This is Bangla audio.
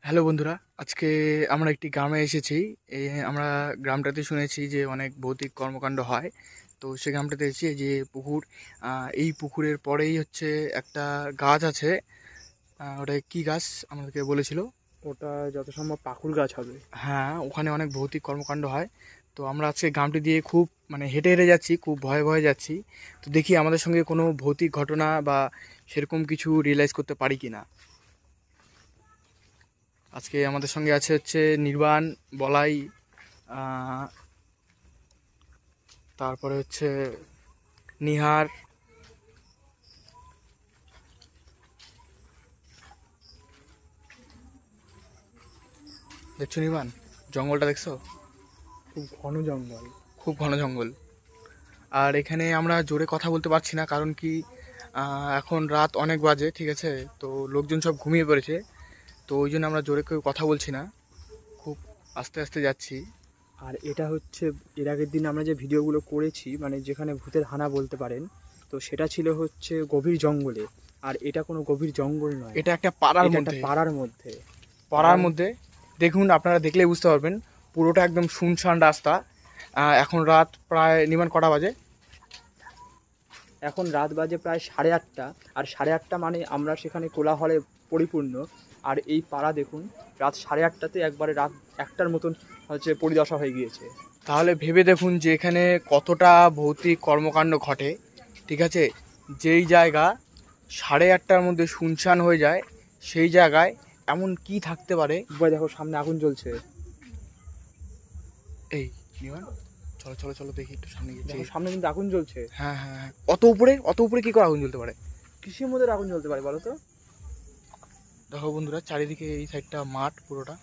হ্যালো বন্ধুরা, আজকে আমরা একটি গ্রামে এসেছি। আমরা গ্রামটাতে শুনেছি যে অনেক ভৌতিক কর্মকাণ্ড হয়। তো সে গ্রামটাতে এসেছি, এই যে পুকুর, এই পুকুরের পরেই হচ্ছে একটা গাছ আছে। ওটা কি গাছ আমাদেরকে বলেছিল? ওটা যত সম্ভব পাকুড় গাছ হবে। হ্যাঁ, ওখানে অনেক ভৌতিক কর্মকাণ্ড হয়। তো আমরা আজকে গ্রামটি দিয়ে খুব হেঁটে হেঁটে যাচ্ছি, খুব ভয়ে ভয়ে যাচ্ছি। তো দেখি আমাদের সঙ্গে কোনো ভৌতিক ঘটনা বা সেরকম কিছু রিয়েলাইজ করতে পারি কি না। আজকে আমাদের সঙ্গে আছে হচ্ছে নির্বাণ, বলাই, তারপরে হচ্ছে নিহার। দেখছো নির্বাণ, জঙ্গলটা দেখছো? খুব ঘন জঙ্গল। খুব ঘন জঙ্গল। আর এখানে আমরা জোরে কথা বলতে পারছি না, কারণ কি এখন রাত অনেক বাজে, ঠিক আছে? তো লোকজন সব ঘুমিয়ে পড়েছে। তো ওই জন্য আমরা জোরে কেউ কথা বলছি না, খুব আস্তে আস্তে যাচ্ছি। আর এটা হচ্ছে এর আগের দিন আমরা যে ভিডিওগুলো করেছি, মানে যেখানে ভূতের হানা বলতে পারেন, তো সেটা ছিল হচ্ছে গভীর জঙ্গলে। আর এটা কোনো গভীর জঙ্গল নয়, এটা একটা পাড়ার এটা একটা মধ্যে। পাড়ার মধ্যে দেখুন, আপনারা দেখলেই বুঝতে পারবেন, পুরোটা একদম শুনশান রাস্তা। এখন রাত প্রায় নির্মাণ কটা বাজে? এখন রাত বাজে প্রায় 8:30। আর 8:30 মানে আমরা সেখানে কোলাহলে পরিপূর্ণ। আর এই পাড়া দেখুন, রাত 8:30-তে একবারে রাত 1টার মতন হচ্ছে পরিদশা হয়ে গিয়েছে। তাহলে ভেবে দেখুন যে এখানে কতটা ভৌতিক কর্মকাণ্ড ঘটে, ঠিক আছে? যেই জায়গা 8:30টার মধ্যে শুনশান হয়ে যায়, সেই জায়গায় এমন কি থাকতে পারে? ভাই দেখো, সামনে আগুন জ্বলছে। এই নিমান, চলো চলো চলো, দেখি একটু সামনে গিয়ে। দেখো, সামনে কিন্তু আগুন জ্বলছে। হ্যাঁ হ্যাঁ হ্যাঁ, অত উপরে কি করে আগুন জ্বলতে পারে? কিসের মধ্যে আগুন জ্বলতে পারে বলো তো? দেখো বন্ধুরা, চারিদিকে এই সাইডটা মাঠ পুরোটা।